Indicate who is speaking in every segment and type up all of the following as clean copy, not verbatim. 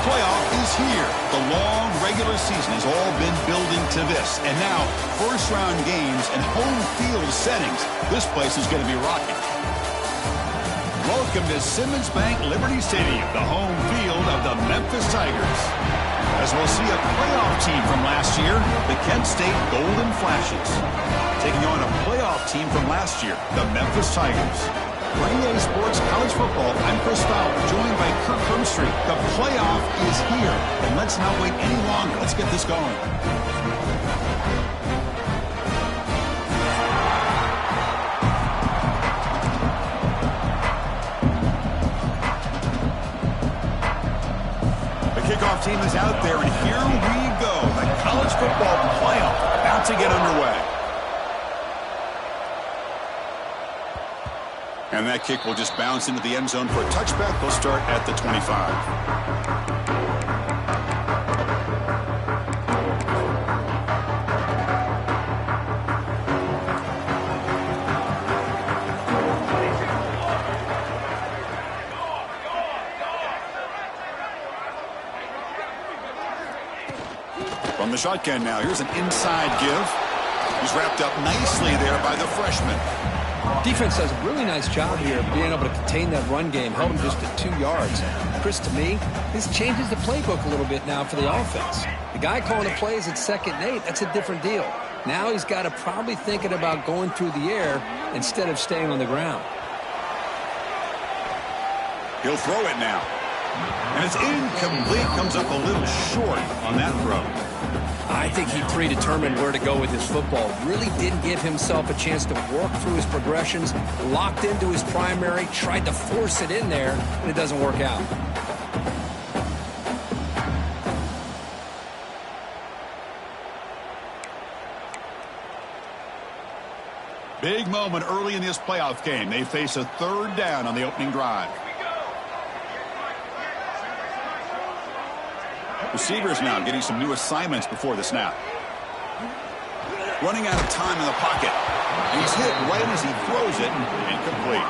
Speaker 1: playoff is here. The long regular season has all been building to this. And now, first-round games and home field settings. This place is going to be rocking. Welcome to Simmons Bank Liberty Stadium, the home field of the Memphis Tigers. As we'll see a playoff team from last year, the Kent State Golden Flashes, taking on a playoff team from last year, the Memphis Tigers. For EA Sports College Football, I'm Chris Fowler, joined by Kirk Hermstreet. The playoff is here, and let's not wait any longer. Let's get this going. The kickoff team is out there, and here we go. The college football playoff about to get underway. And that kick will just bounce into the end zone for a touchback. They'll start at the 25. From the shotgun now, here's an inside give. He's wrapped up nicely there by the freshman.
Speaker 2: Defense does a really nice job here of being able to contain that run game, held him just at 2 yards. Chris, to me, this changes the playbook a little bit now for the offense. The guy calling the plays at 2nd and 8, that's a different deal. Now he's got to probably thinking about going through the air instead of staying on the ground.
Speaker 1: He'll throw it now. And it's incomplete, comes up a little short on that throw.
Speaker 2: I think he predetermined where to go with his football. Really didn't give himself a chance to work through his progressions, locked into his primary, tried to force it in there, and it doesn't work out.
Speaker 1: Big moment early in this playoff game. They face a 3rd down on the opening drive. Receivers now getting some new assignments before the snap. Running out of time in the pocket. He's hit right as he throws it. Incomplete.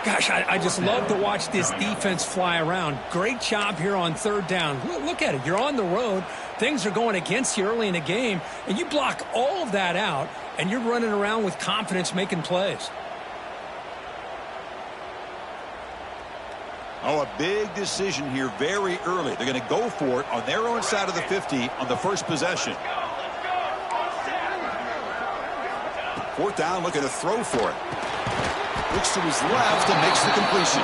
Speaker 2: Gosh, I just love to watch this defense fly around. Great job here on 3rd down. Look at it. You're on the road. Things are going against you early in the game, and you block all of that out, and you're running around with confidence making plays.
Speaker 1: Oh, a big decision here very early. They're going to go for it on their own side of the 50 on the first possession. 4th down, looking to throw for it. Looks to his left and makes the completion.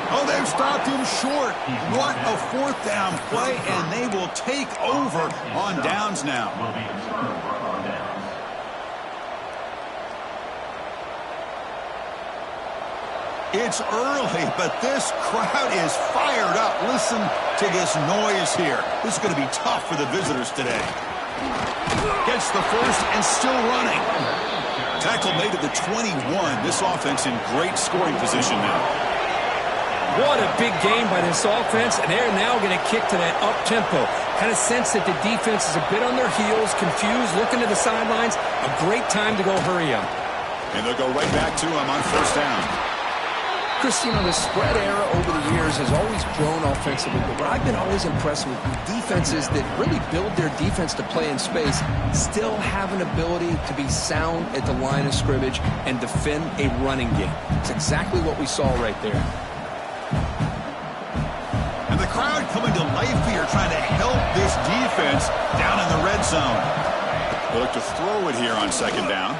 Speaker 1: Oh, they've stopped him short. What a 4th down play, and they will take over on downs now. It's early, but this crowd is fired up. Listen to this noise here. This is going to be tough for the visitors today. Gets the first and still running. Tackle made at the 21. This offense in great scoring position now.
Speaker 2: What a big game by this offense, and they're now going to kick to that up-tempo. Kind of sense that the defense is a bit on their heels, confused, looking to the sidelines. A great time to go hurry up.
Speaker 1: And they'll go right back to him on 1st down.
Speaker 2: Chris, you know, the spread era over the years has always grown offensively, but what I've been always impressed with defenses that really build their defense to play in space still have an ability to be sound at the line of scrimmage and defend a running game. It's exactly what we saw right there.
Speaker 1: And the crowd coming to life here, trying to help this defense down in the red zone. They look to throw it here on 2nd down.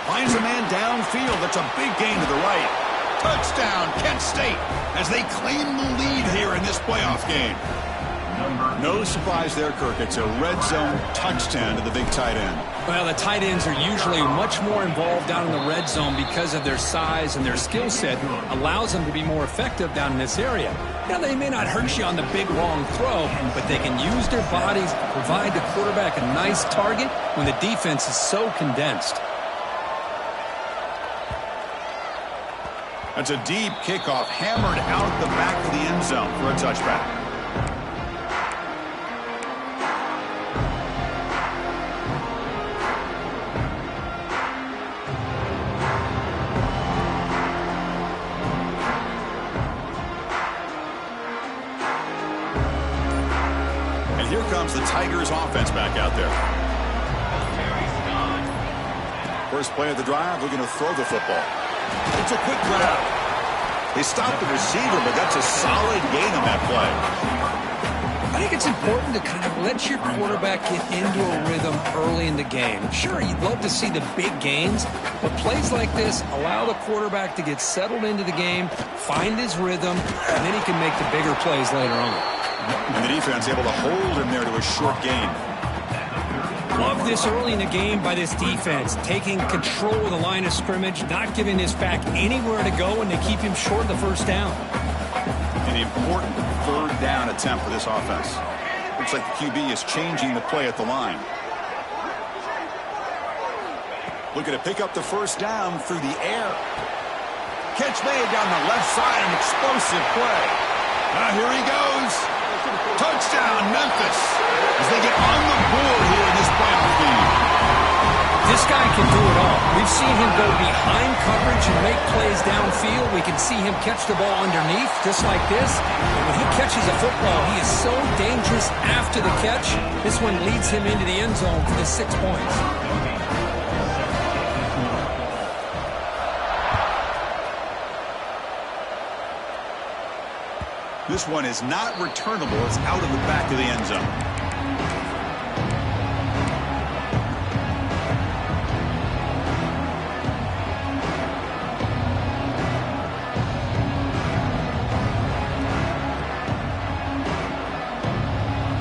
Speaker 1: Finds a man downfield. That's a big gain to the right. Touchdown, Kent State, as they claim the lead here in this playoff game. No surprise there, Kirk. It's a red zone touchdown to the big tight end.
Speaker 2: Well, the tight ends are usually much more involved down in the red zone because of their size and their skill set allows them to be more effective down in this area. Now, they may not hurt you on the big, long throw, but they can use their bodies to provide the quarterback a nice target when the defense is so condensed.
Speaker 1: That's a deep kickoff, hammered out the back of the end zone for a touchback. comes the Tigers offense back out there. First play of the drive, looking to throw the football. It's a quick grab. They stopped the receiver, but that's a solid gain on that play.
Speaker 2: I think it's important to kind of let your quarterback get into a rhythm early in the game. Sure, you'd love to see the big gains, but plays like this allow the quarterback to get settled into the game, find his rhythm, and then he can make the bigger plays later on.
Speaker 1: And the defense able to hold him there to a short gain.
Speaker 2: Love this early in the game by this defense, taking control of the line of scrimmage, not giving this back anywhere to go, and they keep him short of the first down.
Speaker 1: An important third down attempt for this offense. Looks like the QB is changing the play at the line. Looking to pick up the first down through the air. Catch made down the left side, an explosive play. Now here he goes. Touchdown, Memphis, as they get on the board here in this playoff game.
Speaker 2: This guy can do it all. We've seen him go behind coverage and make plays downfield. We can see him catch the ball underneath, just like this. And when he catches a football, he is so dangerous after the catch. This one leads him into the end zone for the 6 points.
Speaker 1: This one is not returnable. It's out of the back of the end zone.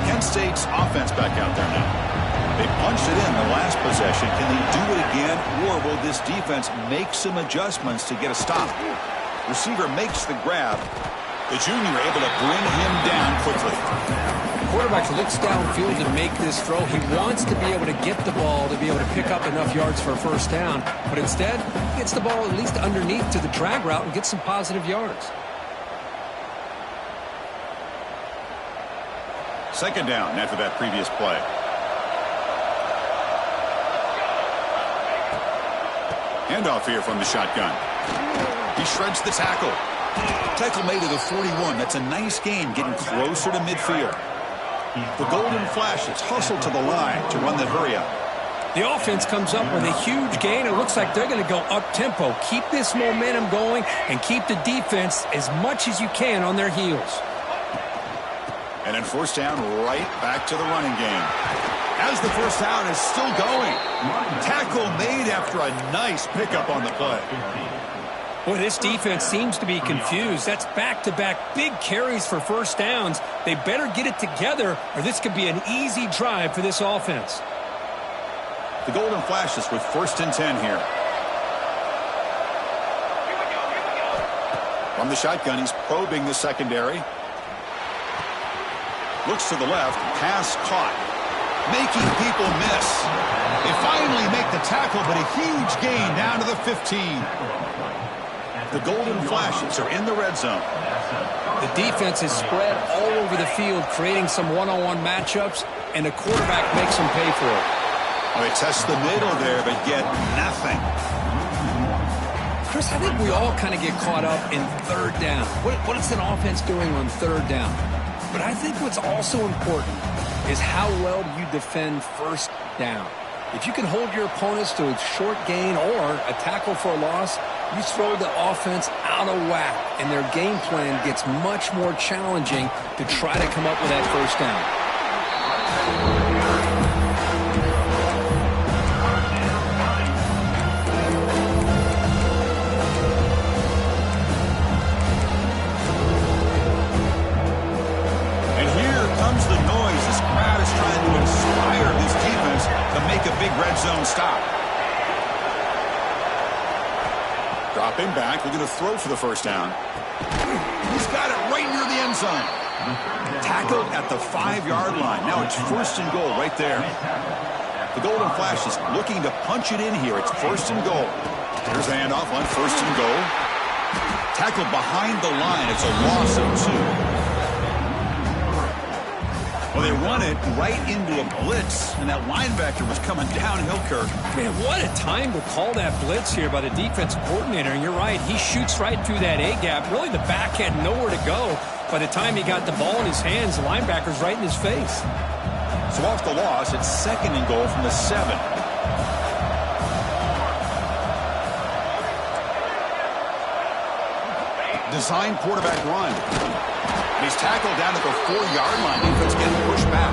Speaker 1: Kent State's offense back out there now. They punched it in the last possession. Can they do it again, or will this defense make some adjustments to get a stop? Receiver makes the grab. The junior able to bring him down quickly.
Speaker 2: The quarterback looks downfield to make this throw. He wants to be able to get the ball to be able to pick up enough yards for a first down. But instead, he gets the ball at least underneath to the drag route and gets some positive yards.
Speaker 1: Second down after that previous play. Handoff here from the shotgun. He shreds the tackle. Tackle made at the 41. That's a nice gain, getting closer to midfield. The Golden Flashes hustle to the line to run the hurry-up.
Speaker 2: The offense comes up with a huge gain. It looks like they're going to go up-tempo. Keep this momentum going and keep the defense as much as you can on their heels.
Speaker 1: And then first down, right back to the running game. As the first down is still going. Tackle made after a nice pickup on the play.
Speaker 2: Boy, this defense seems to be confused. That's back-to-back big carries for first downs. They better get it together, or this could be an easy drive for this offense.
Speaker 1: The Golden Flashes with 1st and 10 here. From the shotgun, he's probing the secondary. Looks to the left, pass caught. Making people miss. They finally make the tackle, but a huge gain down to the 15. The Golden Flashes are in the red zone.
Speaker 2: The defense is spread all over the field, creating some one-on-one matchups, and the quarterback makes them pay for it.
Speaker 1: Well, they test the middle there, but get nothing.
Speaker 2: Chris, I think we all kind of get caught up in third down. What is an offense doing on third down? But I think what's also important is how well do you defend first down. If you can hold your opponents to a short gain or a tackle for a loss, you throw the offense out of whack, and their game plan gets much more challenging to try to come up with that first down.
Speaker 1: And here comes the noise. This crowd is trying to inspire this defense to make a big red zone stop. Dropping back, looking to throw for the first down. He's got it right near the end zone. Tackled at the 5-yard line. Now it's 1st and goal right there. The Golden Flashes looking to punch it in here. It's 1st and goal. Here's the handoff on 1st and goal. Tackled behind the line. It's a loss of 2. Well, they run it right into a blitz, and that linebacker was coming downhill, Kirk.
Speaker 2: Man, what a time to call that blitz here by the defensive coordinator. And you're right, he shoots right through that A-gap. Really, the back had nowhere to go. By the time he got the ball in his hands, the linebacker's right in his face.
Speaker 1: So off the loss, it's 2nd and goal from the 7. Design quarterback run. He's tackled down at the 4-yard line. Defense getting pushed back.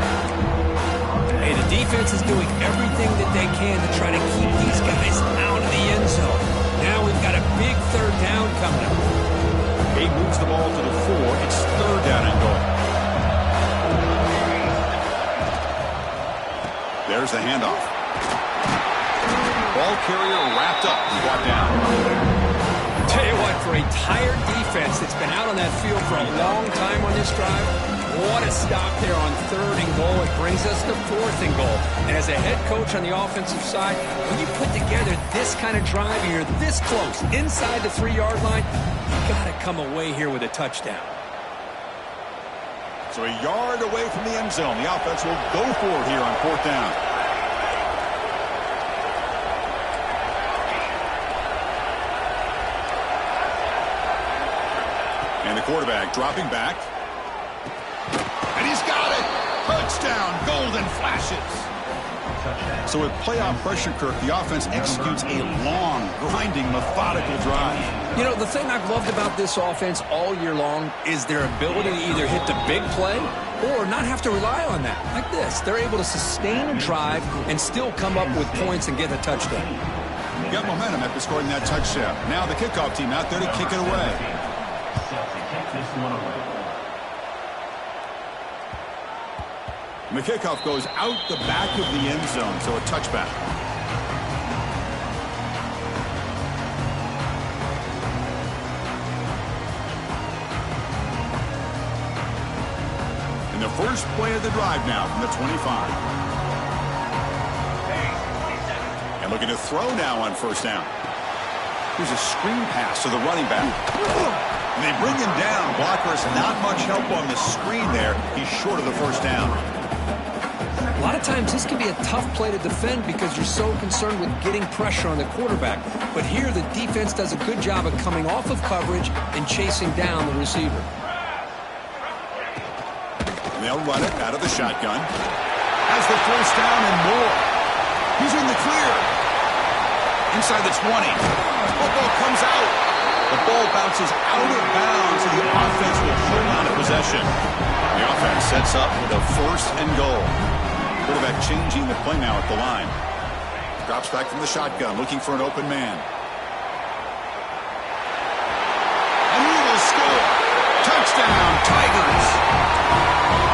Speaker 2: Hey, the defense is doing everything that they can to try to keep these guys out of the end zone. Now we've got a big 3rd down coming up.
Speaker 1: He moves the ball to the 4. It's 3rd down and goal. There's the handoff. Ball carrier wrapped up and brought down.
Speaker 2: Tell you what, for a tired defense that's been out on that field for a long time on this drive, what a stop there on 3rd and goal. It brings us to 4th and goal. And as a head coach on the offensive side, when you put together this kind of drive here, this close, inside the 3-yard line, you got to come away here with a touchdown.
Speaker 1: So a yard away from the end zone. The offense will go for it here on 4th down. And the quarterback dropping back. And he's got it! Touchdown! Golden flashes! So with playoff pressure, Kirk, the offense executes a long, grinding, methodical drive.
Speaker 2: You know, the thing I've loved about this offense all year long is their ability to either hit the big play or not have to rely on that. Like this, they're able to sustain a drive and still come up with points and get a touchdown.
Speaker 1: Got momentum after scoring that touchdown. Now the kickoff team out there to kick it away. And the kickoff goes out the back of the end zone, so a touchback. And the first play of the drive now from the 25. And looking to throw now on 1st down. Here's a screen pass to the running back. And they bring him down. Blocker's not much help on the screen there. He's short of the 1st down.
Speaker 2: A lot of times this can be a tough play to defend because you're so concerned with getting pressure on the quarterback. But here the defense does a good job of coming off of coverage and chasing down the receiver.
Speaker 1: And they'll run it out of the shotgun. Has the 1st down and more. He's in the clear. Inside the 20. Football comes out. The ball bounces out of bounds, and the offense will hold on to possession. The offense sets up with a 1st and goal. Quarterback changing the play now at the line. Drops back from the shotgun, looking for an open man. And he will score. Touchdown, Tigers.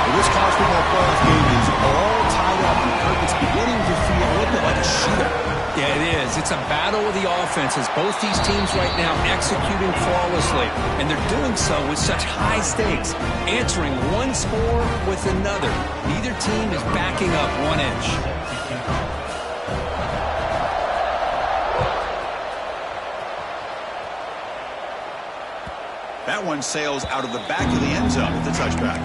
Speaker 1: Well, this college football playoff game is all tied up. It's beginning to feel a little bit like a shootout.
Speaker 2: Yeah, it is. It's a battle of the offenses. Both these teams right now executing flawlessly, and they're doing so with such high stakes, answering one score with another. Neither team is backing up 1 inch.
Speaker 1: That one sails out of the back of the end zone with the touchback.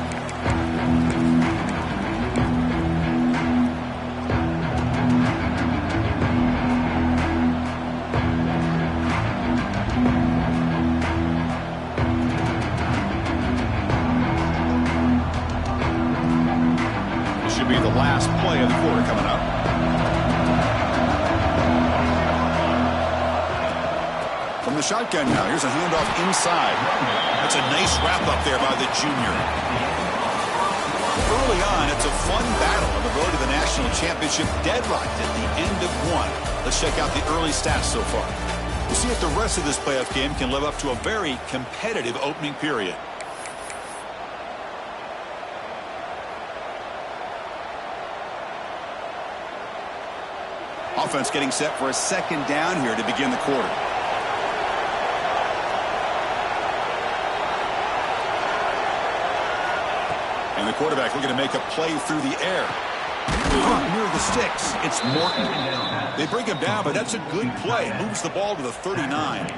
Speaker 1: Be the last play of the quarter coming up. From the shotgun now, here's a handoff inside. That's a nice wrap up there by the junior. Early on, it's a fun battle on the road to the national championship, deadlocked at the end of 1. Let's check out the early stats so far. We'll see if the rest of this playoff game can live up to a very competitive opening period. Offense getting set for a 2nd down here to begin the quarter. And the quarterback looking to make a play through the air. Near the sticks, it's Morton. They bring him down, but that's a good play. Moves the ball to the 39.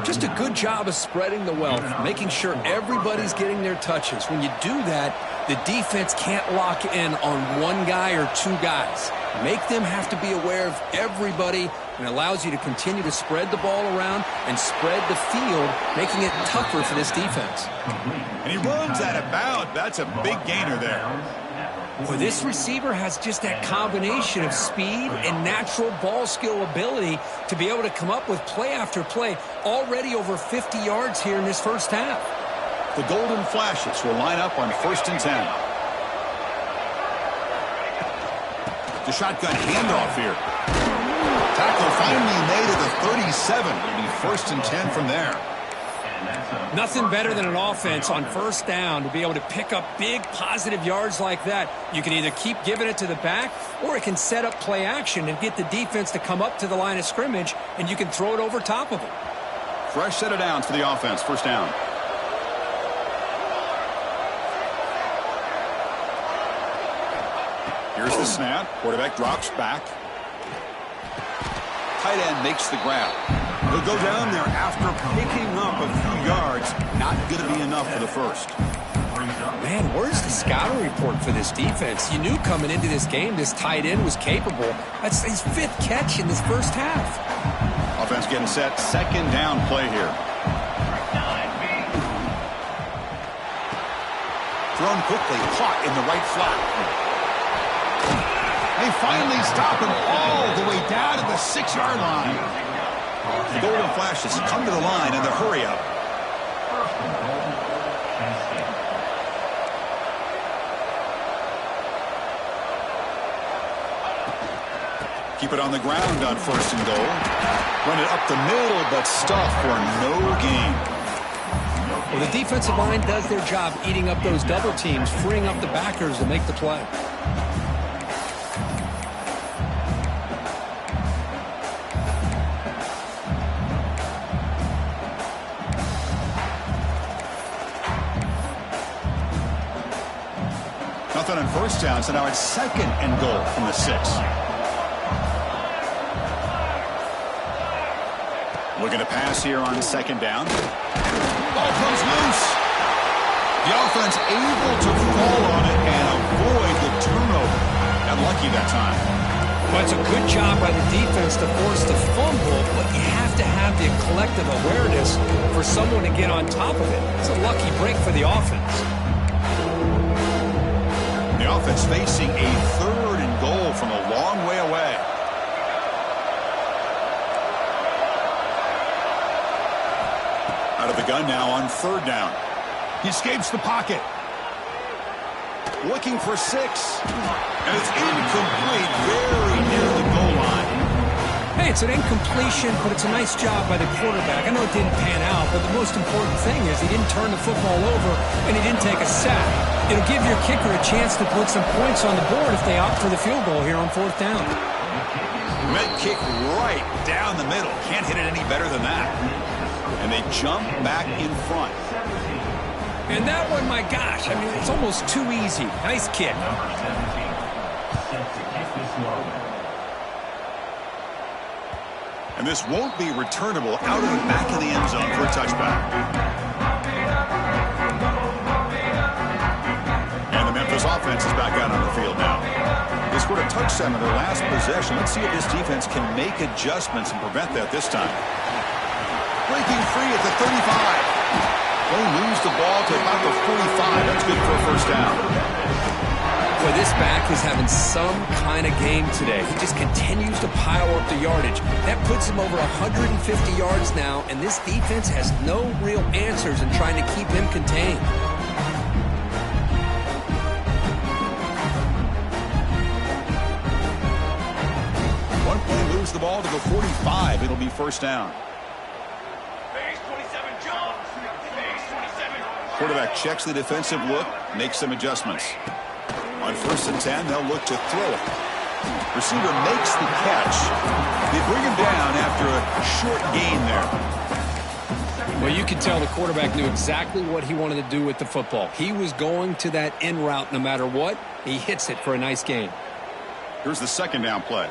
Speaker 2: Just a good job of spreading the wealth, making sure everybody's getting their touches. When you do that, the defense can't lock in on one guy or 2 guys. Make them have to be aware of everybody, and allows you to continue to spread the ball around and spread the field, making it tougher for this defense.
Speaker 1: And he runs out of bounds. That's a big gainer there.
Speaker 2: Well, this receiver has just that combination of speed and natural ball skill ability to be able to come up with play after play. Already over 50 yards here in this first half.
Speaker 1: The Golden Flashes will line up on 1st and 10. The shotgun handoff here. Tackle finally made at the 37. It'll be 1st and 10 from there.
Speaker 2: Nothing better than an offense on 1st down to be able to pick up big positive yards like that. You can either keep giving it to the back, or it can set up play action and get the defense to come up to the line of scrimmage, and you can throw it over top of them.
Speaker 1: Fresh set of downs for the offense. 1st down. Here's the snap. Quarterback drops back. Tight end makes the grab. He'll go down there after picking up a few yards. Not going to be enough for the first.
Speaker 2: Man, where's the scouting report for this defense? You knew coming into this game this tight end was capable. That's his 5th catch in this first half.
Speaker 1: Offense getting set. 2nd down play here. Thrown quickly. Caught in the right flat. They finally stop him all the way down to the 6-yard line. The Golden Flashes come to the line in the hurry-up. Keep it on the ground on 1st and goal. Run it up the middle, but stuff for no gain.
Speaker 2: Well, the defensive line does their job eating up those double teams, freeing up the backers to make the play.
Speaker 1: Nothing on 1st down, so now it's 2nd and goal from the 6. Looking to pass here on 2nd down. Ball comes loose. The offense able to fall on it and avoid the turnover. Got lucky that time.
Speaker 2: Well, it's a good job by the defense to force the fumble, but you have to have the collective awareness for someone to get on top of it. It's a lucky break for the offense.
Speaker 1: The offense facing a 3rd and goal from a long way away. Out of the gun now on 3rd down. He escapes the pocket. Looking for 6. And it's incomplete, very near the goal line.
Speaker 2: Hey, it's an incompletion, but it's a nice job by the quarterback. I know it didn't pan out, but the most important thing is he didn't turn the football over and he didn't take a sack. It'll give your kicker a chance to put some points on the board if they opt for the field goal here on 4th down.
Speaker 1: Red kick right down the middle. Can't hit it any better than that. And they jump back in front.
Speaker 2: And that one, my gosh, I mean, it's almost too easy. Nice kick.
Speaker 1: And this won't be returnable out of the back of the end zone for a touchback. And the Memphis offense is back out on the field now. They scored a touchdown in their last possession. Let's see if this defense can make adjustments and prevent that this time. Breaking free at the 35. They lose the ball to about the 45. That's good for a 1st down.
Speaker 2: Boy, this back is having some kind of game today. He just continues to pile up the yardage. That puts him over 150 yards now, and this defense has no real answers in trying to keep him contained.
Speaker 1: One play, lose the ball to the 45. It'll be 1st down. Quarterback checks the defensive look, makes some adjustments. On 1st and 10, they'll look to throw it. Receiver makes the catch. They bring him down after a short gain there.
Speaker 2: Well, you can tell the quarterback knew exactly what he wanted to do with the football. He was going to that in route no matter what. He hits it for a nice gain.
Speaker 1: Here's the 2nd down play.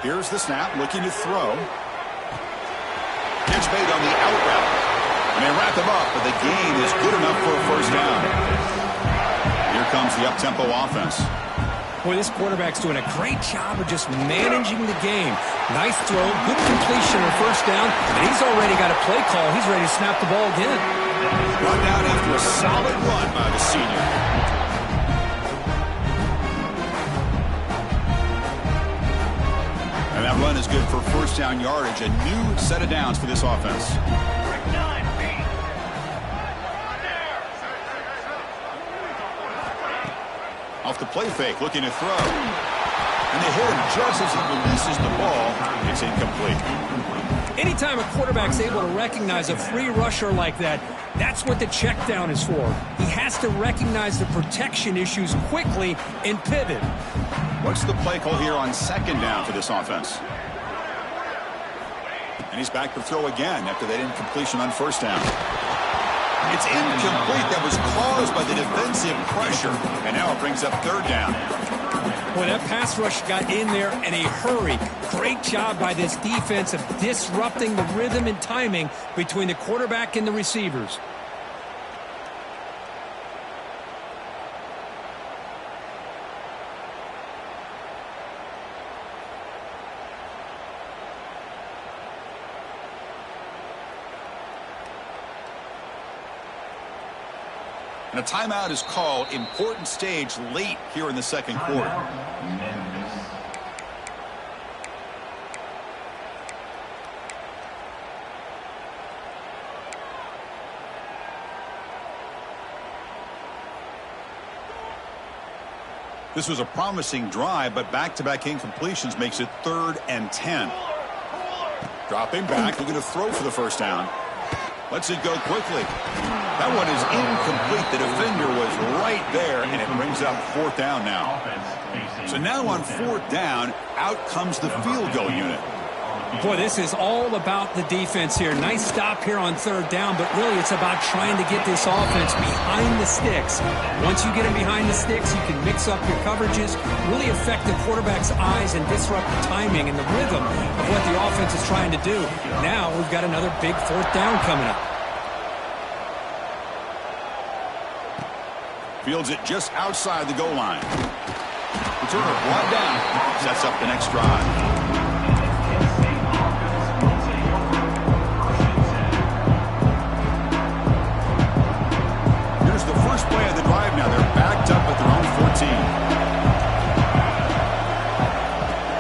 Speaker 1: Here's the snap, looking to throw. Catch made on the out route. And they wrap him up, but the gain is good enough for a 1st down. Here comes the up-tempo offense.
Speaker 2: Boy, this quarterback's doing a great job of just managing the game. Nice throw, good completion on first down, and he's already got a play call. He's ready to snap the ball again.
Speaker 1: Run down after a solid run by the senior. And that run is good for first down yardage. A new set of downs for this offense. Off the play fake, looking to throw. And they hit him just as he releases the ball. It's incomplete.
Speaker 2: Anytime a quarterback's able to recognize a free rusher like that, that's what the check down is for. He has to recognize the protection issues quickly and pivot.
Speaker 1: What's the play call here on second down for this offense? And he's back to throw again after that incompletion on first down. It's incomplete. That was caused by the defensive pressure. And now it brings up third down.
Speaker 2: Boy, that pass rush got in there in a hurry. Great job by this defense of disrupting the rhythm and timing between the quarterback and the receivers.
Speaker 1: And a timeout is called. Important stage late here in the second quarter.
Speaker 3: Memphis.
Speaker 1: This was a promising drive, but back-to-back incompletions makes it 3rd and 10. Dropping back, looking to throw for the first down. Lets it go quickly. That one is incomplete. The defender was right there, and it brings up 4th down now. So now on 4th down, out comes the field goal unit.
Speaker 2: Boy, this is all about the defense here. Nice stop here on 3rd down, but really it's about trying to get this offense behind the sticks. Once you get them behind the sticks, you can mix up your coverages, really affect the quarterback's eyes and disrupt the timing and the rhythm of what the offense is trying to do. Now we've got another big 4th down coming up.
Speaker 1: Fields it just outside the goal line. Returner brought down. Sets up the next drive. Here's the first play of the drive now. They're backed up at their own 14.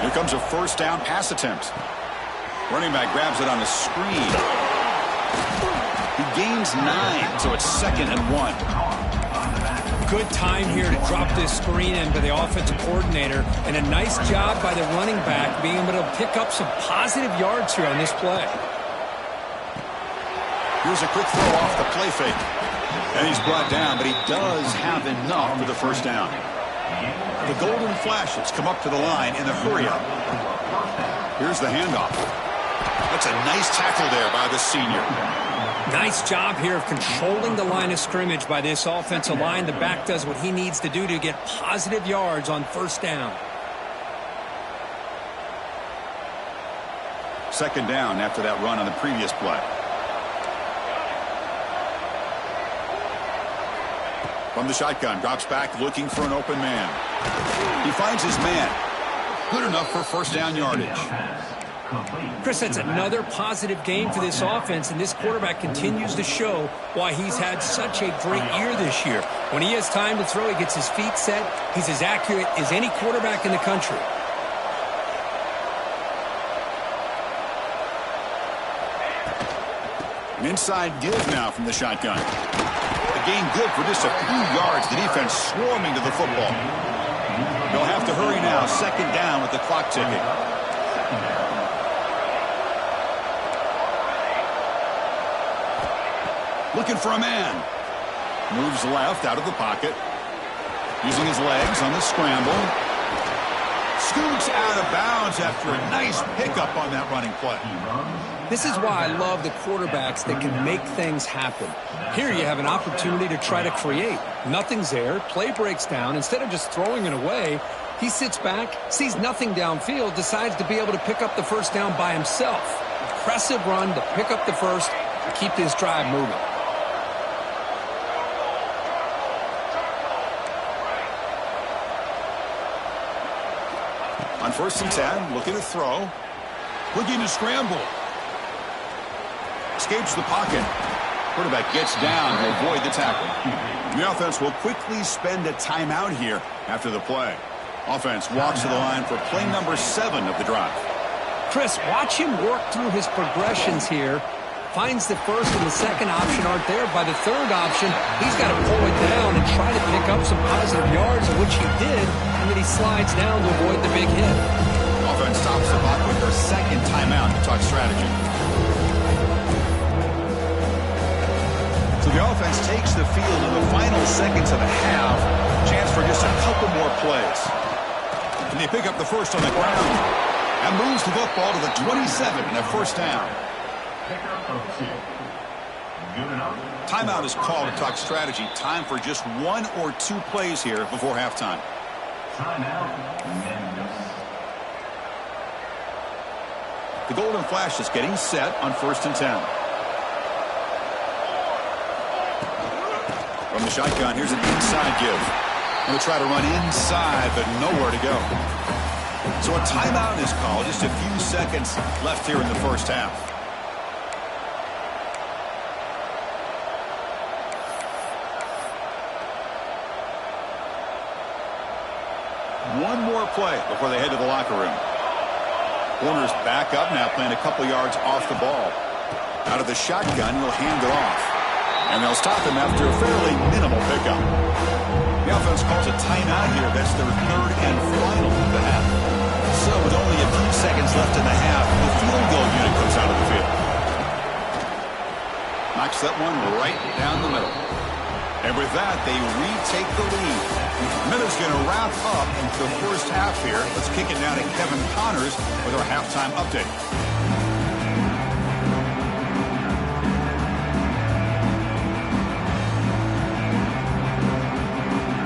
Speaker 1: Here comes a first down pass attempt. Running back grabs it on a screen. He gains 9, so it's 2nd and 1.
Speaker 2: Good time here to drop this screen in by the offensive coordinator, and a nice job by the running back being able to pick up some positive yards here on this play.
Speaker 1: Here's a quick throw off the play fake. And he's brought down, but he does have enough for the first down. The golden flashes come up to the line in the hurry-up. Here's the handoff. That's a nice tackle there by the senior.
Speaker 2: Nice job here of controlling the line of scrimmage by this offensive line. The back does what he needs to do to get positive yards on first down.
Speaker 1: 2nd down after that run on the previous play. From the shotgun, drops back looking for an open man. He finds his man. Good enough for first down yardage.
Speaker 2: Chris, that's another positive game for this offense, and this quarterback continues to show why he's had such a great year this year. When he has time to throw, he gets his feet set. He's as accurate as any quarterback in the country.
Speaker 1: An inside give now from the shotgun. The gain good for just a few yards. The defense swarming to the football. They'll have to hurry now. 2nd down with the clock ticking. Looking for a man. Moves left out of the pocket. Using his legs on the scramble. Scoots out of bounds after a nice pickup on that running play.
Speaker 2: This is why I love the quarterbacks that can make things happen. Here you have an opportunity to try to create. Nothing's there. Play breaks down. Instead of just throwing it away, he sits back, sees nothing downfield, decides to be able to pick up the first down by himself. Impressive run to pick up the first to keep this drive moving.
Speaker 1: First and 10, looking to throw. Looking to scramble. Escapes the pocket. Quarterback gets down to avoid the tackle. The offense will quickly spend a timeout here after the play. Offense walks to the line for play number 7 of the drive.
Speaker 2: Chris, watch him work through his progressions here. Finds the first and the second option aren't there. By the third option, he's got to pull it down and try to pick up some positive yards, which he did, and then he slides down to avoid the big hit.
Speaker 1: Offense stops the clock with their second timeout to talk strategy. So the offense takes the field in the final seconds of the half. Chance for just a couple more plays. And they pick up the first on the ground. And moves the football to the 27 and a first down. Timeout is called to talk strategy. Time for just 1 or 2 plays here before halftime. The Golden Flash is getting set on first and 10. From the shotgun, here's an inside give. Going to try to run inside, but nowhere to go. So a timeout is called. Just a few seconds left here in the first half. One more play before they head to the locker room. Corner's back up now, playing a couple yards off the ball. Out of the shotgun, he'll hand it off. And they'll stop him after a fairly minimal pickup. The offense calls a timeout here. That's their third and final of the half. So with only a few seconds left in the half, the field goal unit comes out of the field. Knocks that one right down the middle. And with that, they retake the lead. Memphis going to wrap up the first half here. Let's kick it down to Kevin Connors with our halftime update.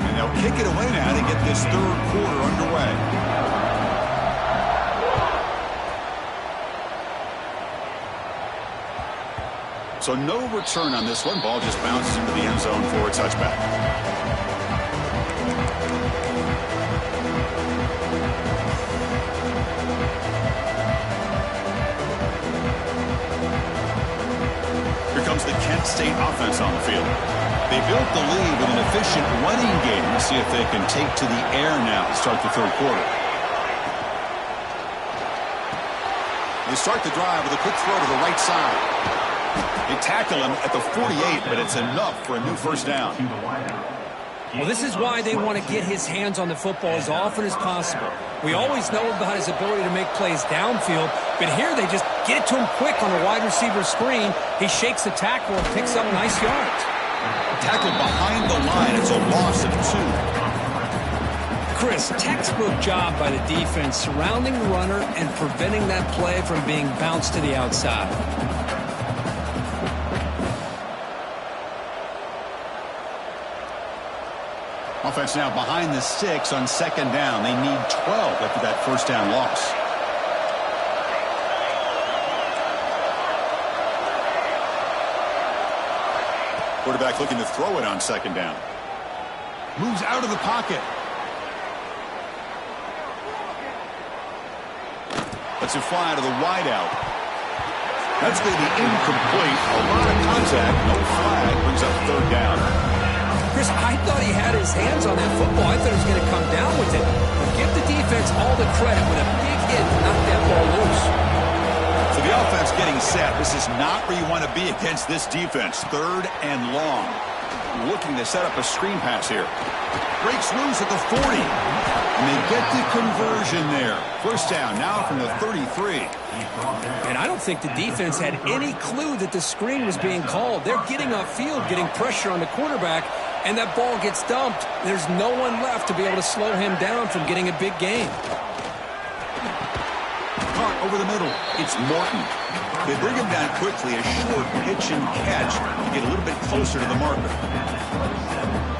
Speaker 1: And they'll kick it away now to get this third quarter underway. So no return on this one. Ball just bounces into the end zone for a touchback. Here comes the Kent State offense on the field. They built the lead with an efficient running game. Let's see if they can take to the air now to start the third quarter. They start the drive with a quick throw to the right side. They tackle him at the 48, but it's enough for a new first down.
Speaker 2: Well, this is why they want to get his hands on the football as often as possible. We always know about his ability to make plays downfield, but here they just get it to him quick on a wide receiver screen. He shakes the tackle and picks up nice yards.
Speaker 1: Tackled behind the line. It's a loss of 2.
Speaker 2: Chris, textbook job by the defense surrounding the runner and preventing that play from being bounced to the outside.
Speaker 1: Offense now behind the 6 on second down. They need 12 after that first down loss. Quarterback looking to throw it on second down. Moves out of the pocket. Lets it fly to the wideout. That's going to be incomplete. A lot of contact. No flag. Brings up third down.
Speaker 2: Chris, I thought he had his hands on that football. I thought he was going to come down with it. But give the defense all the credit with a big hit to knock that ball loose.
Speaker 1: So the offense getting set. This is not where you want to be against this defense. Third and long. Looking to set up a screen pass here. Breaks loose at the 40. And they get the conversion there. First down now from the 33.
Speaker 2: And I don't think the defense had any clue that the screen was being called. They're getting upfield, getting pressure on the quarterback, and that ball gets dumped. There's no one left to be able to slow him down from getting a big gain.
Speaker 1: Caught over the middle. It's Morton. They bring him down quickly. A short pitch and catch to get a little bit closer to the marker.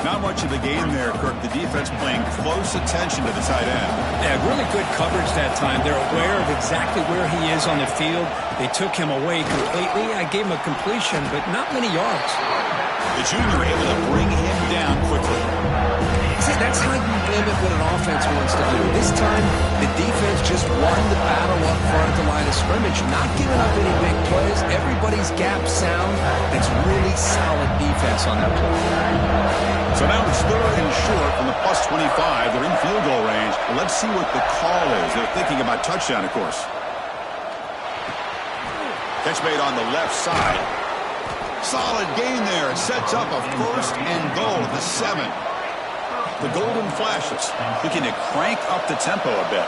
Speaker 1: Not much of a game there, Kirk. The defense paying close attention to the tight end.
Speaker 2: Yeah, really good coverage that time. They're aware of exactly where he is on the field. They took him away completely. I gave him a completion, but not many yards.
Speaker 1: The junior able to bring him down quickly.
Speaker 2: See, that's how you limit what an offense wants to do. This time, the defense just won the battle up front at the line of scrimmage, not giving up any big plays. Everybody's gap sound. It's really solid defense on that play.
Speaker 1: So now it's 3rd and short from the +25. They're in field goal range. Well, let's see what the call is. They're thinking about touchdown, of course. Catch made on the left side. Solid gain there. It sets up a 1st and goal at the 7. The golden flashes, looking to crank up the tempo a bit.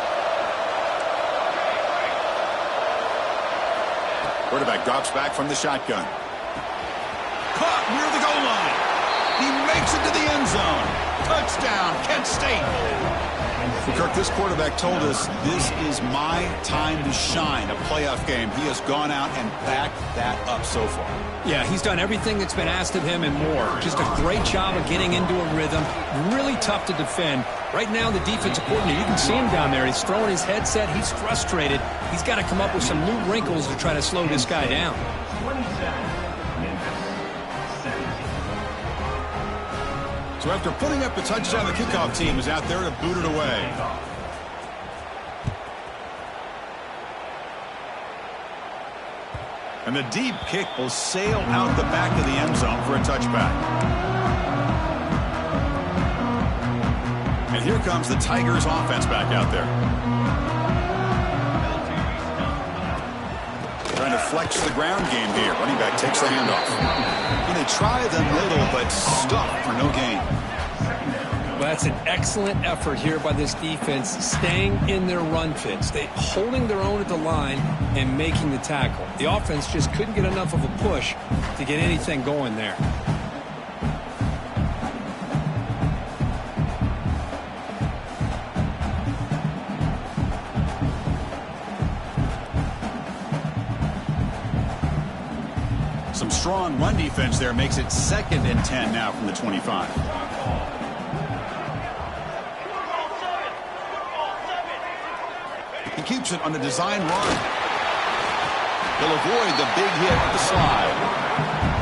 Speaker 1: Quarterback drops back from the shotgun. Caught near the goal line. He makes it to the end zone. Touchdown, Kent State. Kirk, this quarterback told us this is my time to shine, a playoff game. He has gone out and backed that up so far.
Speaker 2: Yeah, he's done everything that's been asked of him and more. Just a great job of getting into a rhythm. Really tough to defend. Right now, the defensive coordinator, you can see him down there. He's throwing his headset. He's frustrated. He's got to come up with some new wrinkles to try to slow this guy down.
Speaker 1: So after putting up the touchdown, the kickoff team is out there to boot it away. And the deep kick will sail out the back of the end zone for a touchback. And here comes the Tigers offense back out there. Trying to flex the ground game here. Running back takes the handoff. And they try the middle, but stuck for no gain.
Speaker 2: Well, that's an excellent effort here by this defense, staying in their run fits. They holding their own at the line and making the tackle. The offense just couldn't get enough of a push to get anything going there.
Speaker 1: Some strong run defense there makes it 2nd and 10 now from the 25. He keeps it on the design run. He'll avoid the big hit with the slide.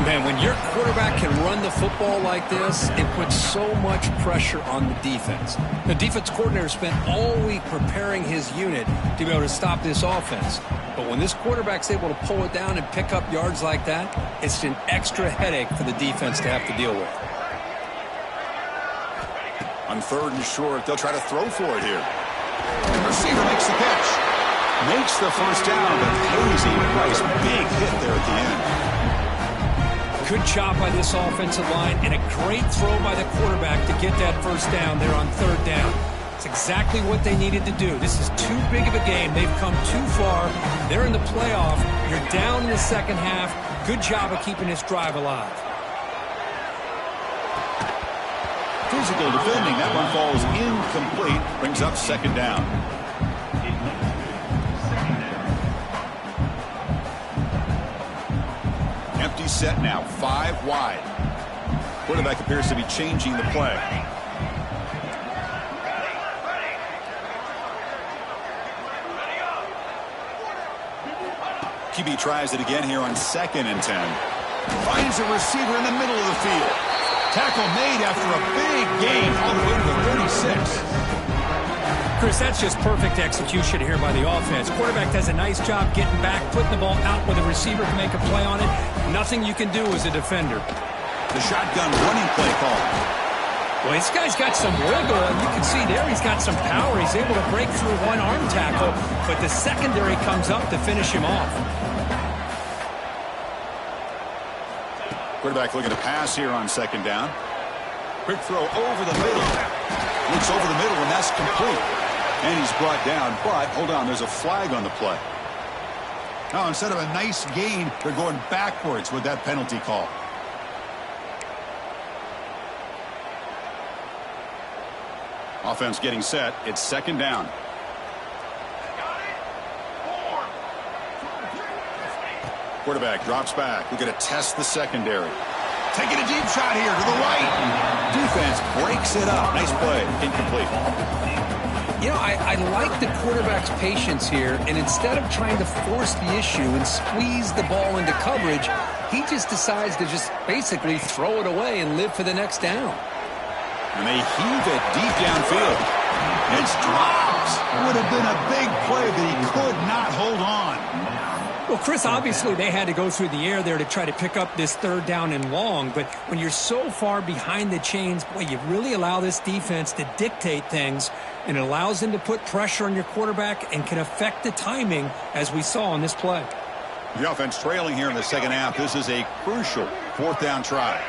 Speaker 2: Man, when your quarterback can run the football like this, it puts so much pressure on the defense. The defense coordinator spent all week preparing his unit to be able to stop this offense. But when this quarterback's able to pull it down and pick up yards like that, it's an extra headache for the defense to have to deal with.
Speaker 1: On 3rd and short, they'll try to throw for it here. The receiver makes the catch. Makes the first down, but pays a price. Big hit there at the end.
Speaker 2: Good job by this offensive line and a great throw by the quarterback to get that first down there on 3rd down. It's exactly what they needed to do. This is too big of a game. They've come too far. They're in the playoff. You're down in the second half. Good job of keeping this drive alive.
Speaker 1: Physical defending. That one falls incomplete. Brings up 2nd down. Empty set now. 5 wide. Quarterback appears to be changing the play. QB tries it again here on 2nd and 10. Finds a receiver in the middle of the field. Tackle made after a big gain all the way to the 36.
Speaker 2: Chris, that's just perfect execution here by the offense. Quarterback does a nice job getting back, putting the ball out where the receiver can make a play on it. Nothing you can do as a defender.
Speaker 1: The shotgun running play call.
Speaker 2: Well, this guy's got some wiggle, and you can see there he's got some power. He's able to break through one arm tackle, but the secondary comes up to finish him off.
Speaker 1: Quarterback looking to pass here on 2nd down. Quick throw over the middle. Looks over the middle, and that's complete. And he's brought down, but hold on, there's a flag on the play. Now, instead of a nice gain, they're going backwards with that penalty call. Offense getting set. It's 2nd down. Quarterback drops back. We're going to test the secondary. Taking a deep shot here to the right. Defense breaks it up. Nice play. Incomplete.
Speaker 2: You know, I like the quarterback's patience here, and instead of trying to force the issue and squeeze the ball into coverage, he just decides to just basically throw it away and live for the next down.
Speaker 1: And they heave it deep downfield. It's dropped. Would have been a big play, but he could not hold on.
Speaker 3: Well, Chris, obviously they had to go through the air there to try to pick up this third down and long, but when you're so far behind the chains, boy, you really allow this defense to dictate things, and it allows them to put pressure on your quarterback and can affect the timing, as we saw on this play.
Speaker 1: The offense trailing here in the second half. This is a crucial fourth down try.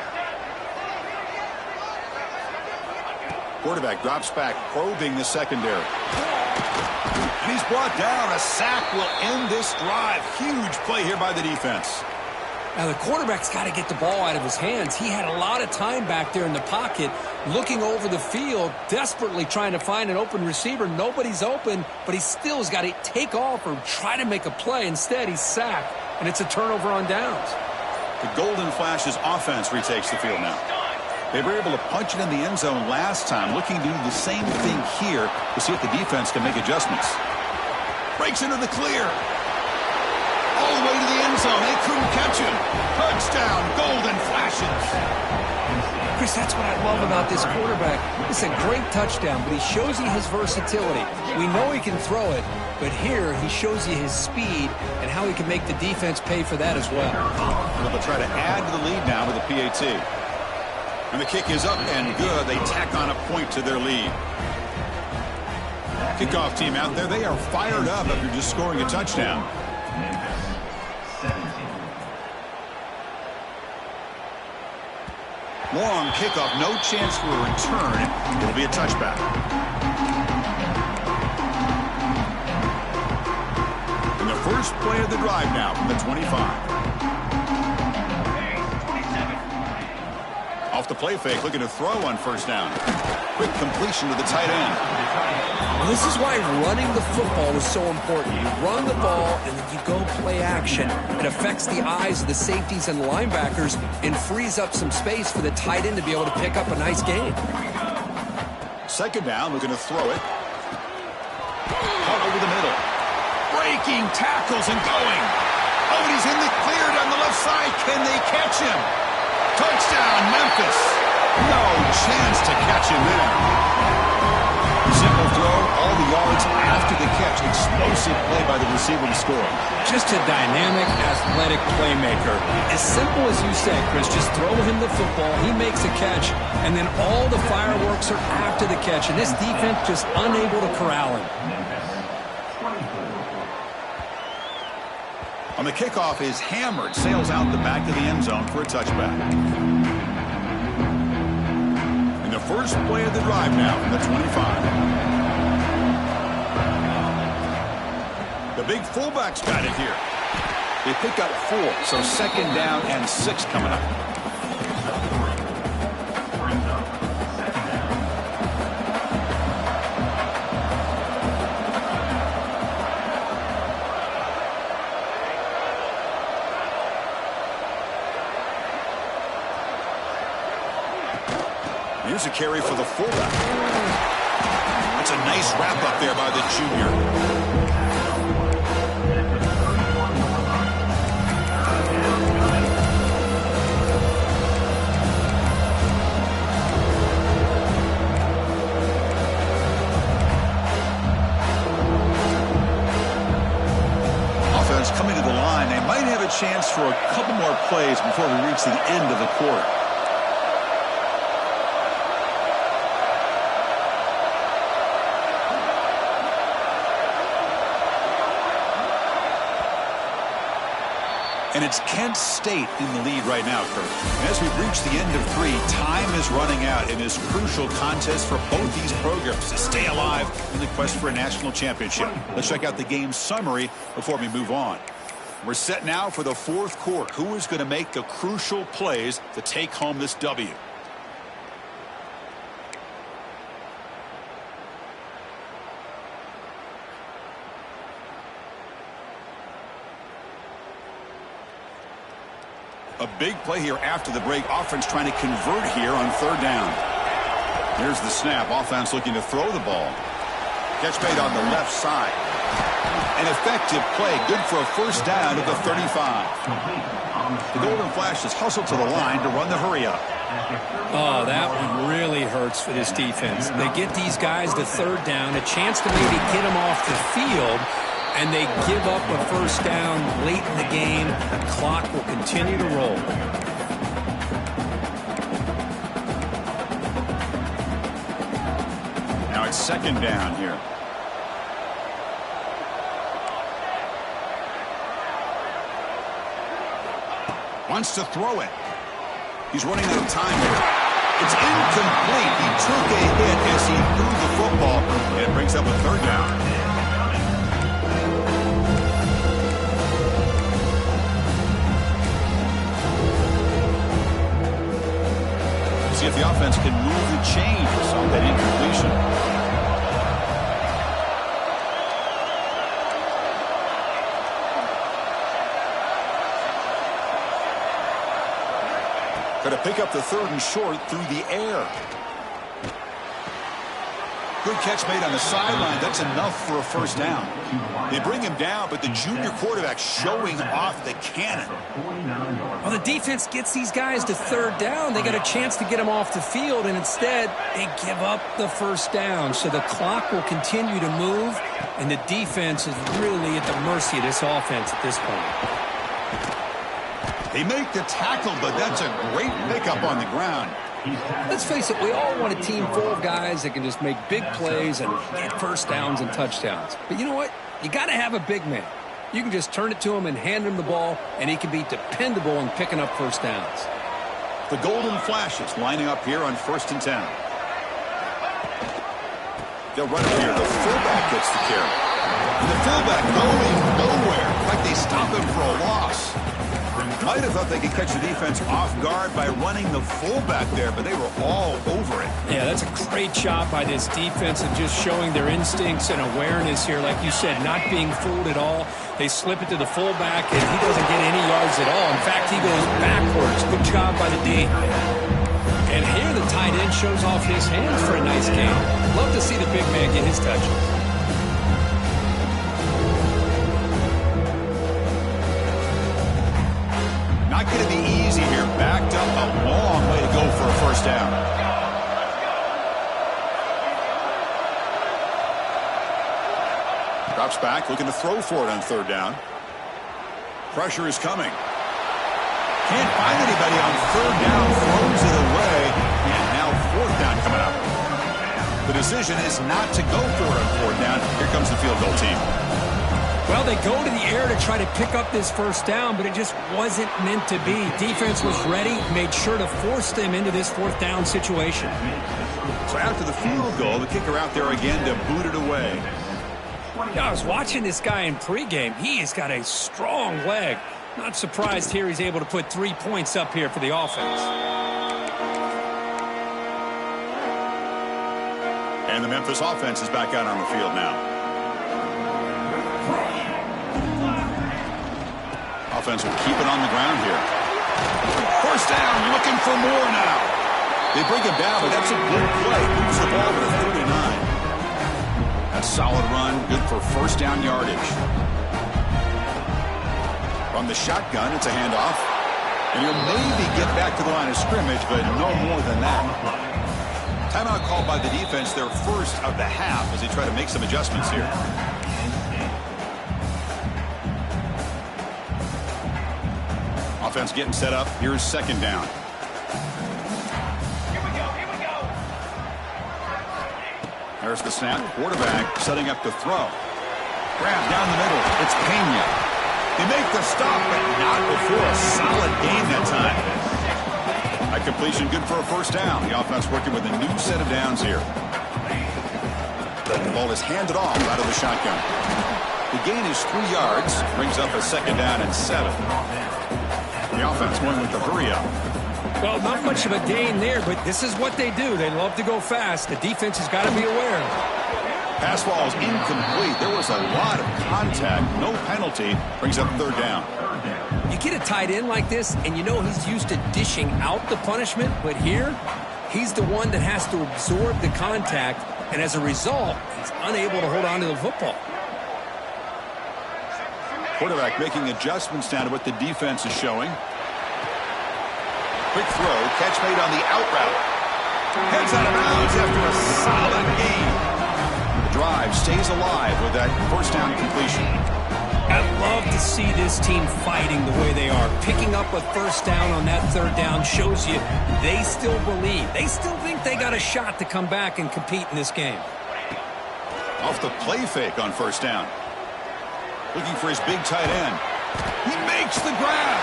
Speaker 1: Quarterback drops back, probing the secondary. And he's brought down. A sack will end this drive. Huge play here by the defense.
Speaker 2: Now, the quarterback's got to get the ball out of his hands. He had a lot of time back there in the pocket, looking over the field, desperately trying to find an open receiver. Nobody's open, but he still has got to take off or try to make a play. Instead, he's sacked, and it's a turnover on downs.
Speaker 1: The Golden Flashes offense retakes the field now. They were able to punch it in the end zone last time, looking to do the same thing here to see if the defense can make adjustments. Breaks into the clear. All the way to the end zone. They couldn't catch him. Touchdown, Golden Flashes.
Speaker 2: Chris, that's what I love about this quarterback. It's a great touchdown, but he shows you his versatility. We know he can throw it, but here he shows you his speed and how he can make the defense pay for that as well.
Speaker 1: They'll try to add to the lead now with the PAT. And the kick is up and good. They tack on a point to their lead. Kickoff team out there, they are fired up after just scoring a touchdown. Long kickoff, no chance for a return. It'll be a touchback. And the first play of the drive now from the 25. Off the play fake, looking to throw on first down. Quick completion to the tight end.
Speaker 2: Well, this is why running the football is so important. You run the ball, and then you go play action. It affects the eyes of the safeties and linebackers and frees up some space for the tight end to be able to pick up a nice gain.
Speaker 1: Second down, looking to throw it. Caught over the middle. Breaking tackles and going. Oh, and he's in the clear down the left side. Can they catch him? Touchdown, Memphis. No chance to catch him there. Simple throw, all the yards after the catch. Explosive play by the receiver to score.
Speaker 3: Just a dynamic, athletic playmaker. As simple as you said, Chris, just throw him the football, he makes a catch, and then all the fireworks are after the catch, and this defense just unable to corral him.
Speaker 1: On the kickoff is hammered, sails out the back of the end zone for a touchback. In the first play of the drive now from the 25. The big fullback's got it here. They pick up 4, so second down and 6 coming up. Here's a carry for the fullback. That's a nice wrap up there by the junior. Offense coming to the line. They might have a chance for a couple more plays before we reach the end of the quarter. And it's Kent State in the lead right now, Kurt. And as we reach the end of 3, time is running out in this crucial contest for both these programs to stay alive in the quest for a national championship. Let's check out the game summary before we move on. We're set now for the 4th quarter. Who is going to make the crucial plays to take home this W? A big play here after the break. Offense trying to convert here on 3rd down. Here's the snap. Offense looking to throw the ball. Catch made on the left side. An effective play, good for a first down at the 35. The Golden Flashes hustle to the line to run the hurry-up.
Speaker 3: Oh, that one really hurts for this defense. They get these guys to third down, a chance to maybe get them off the field, and they give up a first down late in the game. The clock will continue to roll.
Speaker 1: Now it's second down here. Wants to throw it. He's running out of time here. It's incomplete. He took a hit as he threw the football, and it brings up a third down. See if the offense can move the chains on that incompletion. To pick up the third and short through the air. Good catch made on the sideline. That's enough for a first down. They bring him down, but the junior quarterback showing off the cannon.
Speaker 3: Well, the defense gets these guys to third down. They got a chance to get them off the field, and instead they give up the first down. So the clock will continue to move, and the defense is really at the mercy of this offense at this point.
Speaker 1: They make the tackle, but that's a great pickup on the ground.
Speaker 3: Let's face it, we all want a team full of guys that can just make big plays and get first downs and touchdowns. But you know what? You got to have a big man. You can just turn it to him and hand him the ball, and he can be dependable in picking up first downs.
Speaker 1: The Golden Flashes lining up here on 1st and 10. They'll run it here. The fullback gets the carry. And the fullback going nowhere. In fact, they stop him for a loss. Might have thought they could catch the defense off guard by running the fullback there, but they were all over it.
Speaker 3: Yeah, that's a great job by this defense of just showing their instincts and awareness here. Like you said, not being fooled at all. They slip it to the fullback, and he doesn't get any yards at all. In fact, he goes backwards. Good job by the D. And here the tight end shows off his hands for a nice game. Love to see the big man get his touches.
Speaker 1: Not going to be easy here. Backed up a long way to go for a first down. Drops back, looking to throw for it on third down. Pressure is coming. Can't find anybody on third down. Throws it away. And now fourth down coming up. The decision is not to go for it on fourth down. Here comes the field goal team.
Speaker 3: Well, they go to the air to try to pick up this first down, but it just wasn't meant to be. Defense was ready, made sure to force them into this fourth down situation.
Speaker 1: So after the field goal, the kicker out there again to boot it away.
Speaker 3: Yeah, I was watching this guy in pregame. He has got a strong leg. Not surprised here he's able to put 3 points up here for the offense.
Speaker 1: And the Memphis offense is back out on the field now. Offense will keep it on the ground here. First down, looking for more now. They bring him down, but that's a good play. Moves the ball to the 39. That's a solid run, good for first down yardage. From the shotgun, it's a handoff. And he'll maybe get back to the line of scrimmage, but no more than that. Timeout called by the defense, their first of the half, as they try to make some adjustments here. Offense getting set up. Here's second down.
Speaker 4: Here we go.
Speaker 1: There's the snap. Quarterback setting up to throw. Grab down the middle. It's Pena. They make the stop, but not before a solid gain that time. That completion good for a first down. The offense working with a new set of downs here. The ball is handed off out of the shotgun. The gain is 3 yards. Brings up a second down and 7. The offense going with the hurry-up.
Speaker 3: Well, not much of a gain there, but this is what they do. They love to go fast. The defense has got to be aware.
Speaker 1: Pass ball is incomplete. There was a lot of contact. No penalty. Brings up third down.
Speaker 3: You get a tight end like this, and you know he's used to dishing out the punishment, but here, he's the one that has to absorb the contact and as a result, he's unable to hold on to the football.
Speaker 1: Quarterback making adjustments down to what the defense is showing. Quick throw, catch made on the out route. Heads out of bounds after a solid gain. The drive stays alive with that first down completion.
Speaker 3: I love to see this team fighting the way they are. Picking up a first down on that third down shows you they still believe. They still think they got a shot to come back and compete in this game.
Speaker 1: Off the play fake on first down. Looking for his big tight end. He makes the grab.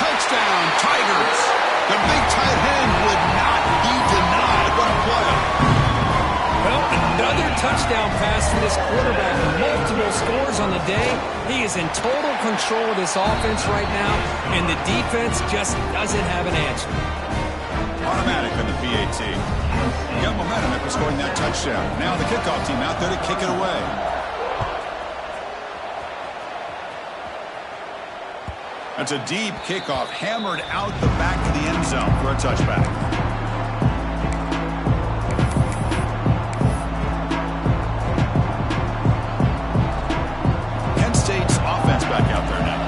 Speaker 1: Touchdown, Tigers. The big tight end would not be denied. What a play.
Speaker 3: Well, another touchdown pass from this quarterback. Multiple scores on the day. He is in total control of this offense right now, and the defense just doesn't have an answer.
Speaker 1: Automatic on the PAT. You got momentum after scoring that touchdown. Now the kickoff team out there to kick it away. That's a deep kickoff, hammered out the back of the end zone for a touchback. Kent State's offense back out there now.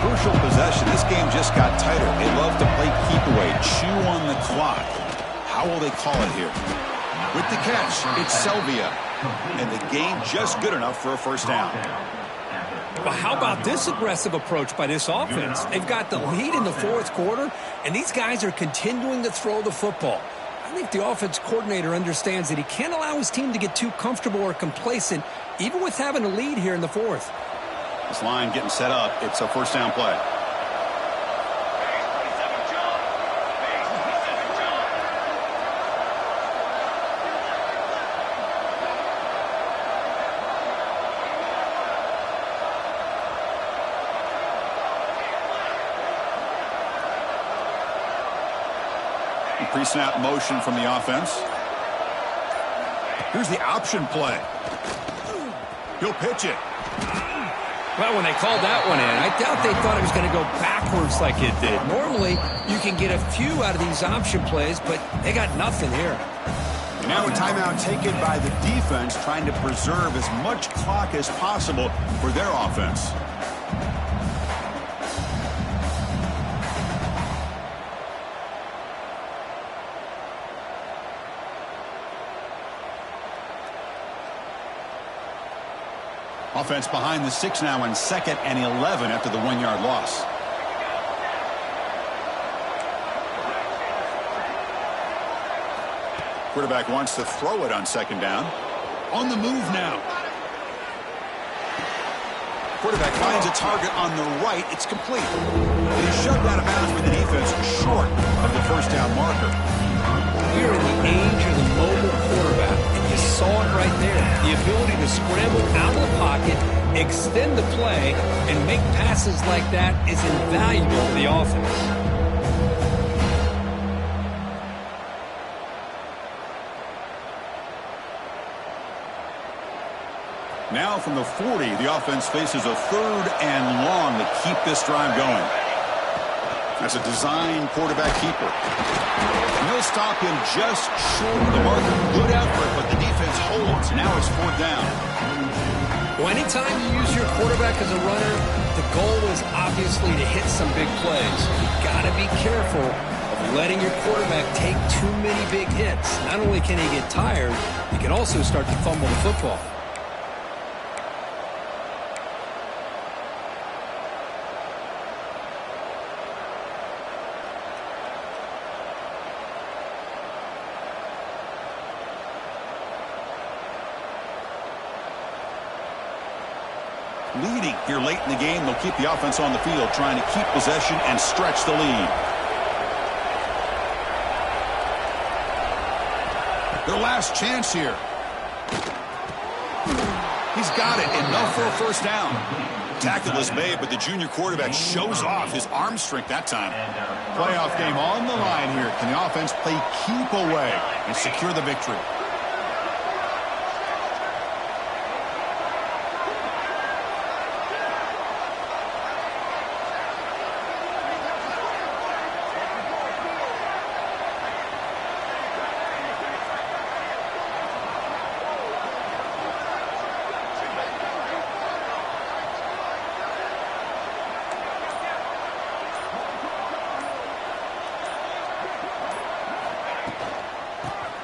Speaker 1: Crucial possession. This game just got tighter. They love to play keep away, chew on the clock. How will they call it here? With the catch, it's Selvia. And the game just good enough for a first down.
Speaker 3: Well, how about this aggressive approach by this offense? They've got the lead in the fourth quarter, and these guys are continuing to throw the football. I think the offense coordinator understands that he can't allow his team to get too comfortable or complacent, even with having a lead here in the fourth.
Speaker 1: This line getting set up. It's a first down play. Pre-snap motion from the offense. Here's the option play. He'll pitch it.
Speaker 3: Well, when they called that one in, I doubt they thought it was going to go backwards like it did. Normally, you can get a few out of these option plays, but they got nothing here.
Speaker 1: Now a timeout taken by the defense, trying to preserve as much clock as possible for their offense. Offense behind the 6 now on 2nd and 11 after the 1-yard loss. Quarterback wants to throw it on 2nd down. On the move now. Quarterback finds a target on the right. It's complete. And he's shoved out of bounds with the defense short of the first down marker.
Speaker 3: We're in the age of the mobile quarterback, and you saw it right there. The ability to scramble out of the pocket, extend the play, and make passes like that is invaluable to the offense.
Speaker 1: Now from the 40, the offense faces a 3rd and long to keep this drive going. That's a design quarterback keeper. And he'll stop him just short of the marker. Good effort, but the defense holds. Now it's 4th down.
Speaker 3: Well, anytime you use your quarterback as a runner, the goal is obviously to hit some big plays. You've got to be careful of letting your quarterback take too many big hits. Not only can he get tired, he can also start to fumble the football.
Speaker 1: Leading here late in the game, they'll keep the offense on the field, trying to keep possession and stretch the lead. Their last chance here. He's got it. Enough for a first down. Tackle is made, but the junior quarterback shows off his arm strength that time. Playoff game on the line here. Can the offense play keep away and secure the victory?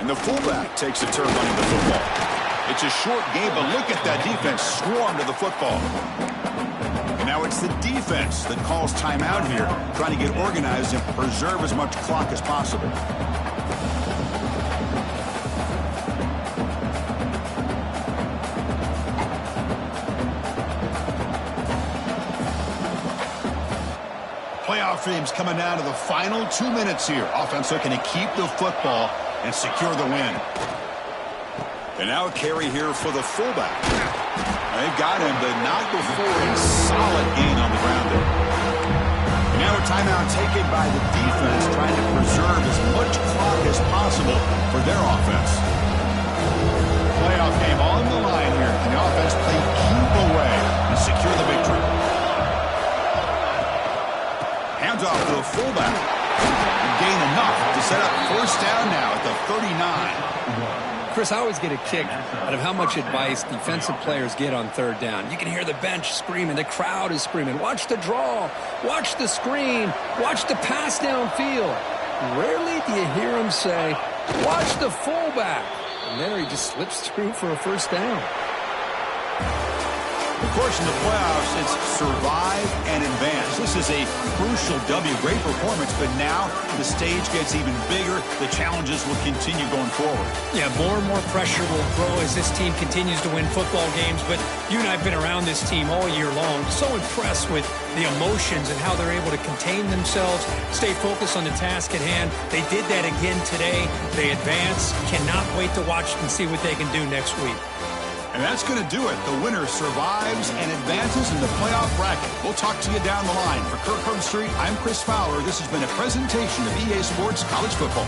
Speaker 1: And the fullback takes a turn running the football. It's a short game, but look at that defense swarm to the football. And now it's the defense that calls timeout here, trying to get organized and preserve as much clock as possible. Playoff games coming down to the final 2 minutes here. Offense looking to keep the football and secure the win. And now a carry here for the fullback. They've got him, but not before a solid gain on the ground there. And now a timeout taken by the defense, trying to preserve as much clock as possible for their offense. Playoff game on the line here. Can the offense play keep away and secure the victory? Hands off to the fullback. And gain enough to set up first down now at the 39.
Speaker 2: Chris, I always get a kick out of how much advice defensive players get on third down. You can hear the bench screaming. The crowd is screaming. Watch the draw. Watch the screen. Watch the pass downfield. Rarely do you hear them say, watch the fullback. And there he just slips through for a first down.
Speaker 1: Of course, in the playoffs, it's survive and advance. This is a crucial W. Great performance, but now the stage gets even bigger. The challenges will continue going forward.
Speaker 3: Yeah, more and more pressure will grow as this team continues to win football games. But you and I have been around this team all year long. So impressed with the emotions and how they're able to contain themselves, stay focused on the task at hand. They did that again today. They advance. Cannot wait to watch and see what they can do next week.
Speaker 1: And that's going to do it. The winner survives and advances in the playoff bracket. We'll talk to you down the line. For Kirk Herbstreit, I'm Chris Fowler. This has been a presentation of EA Sports College Football.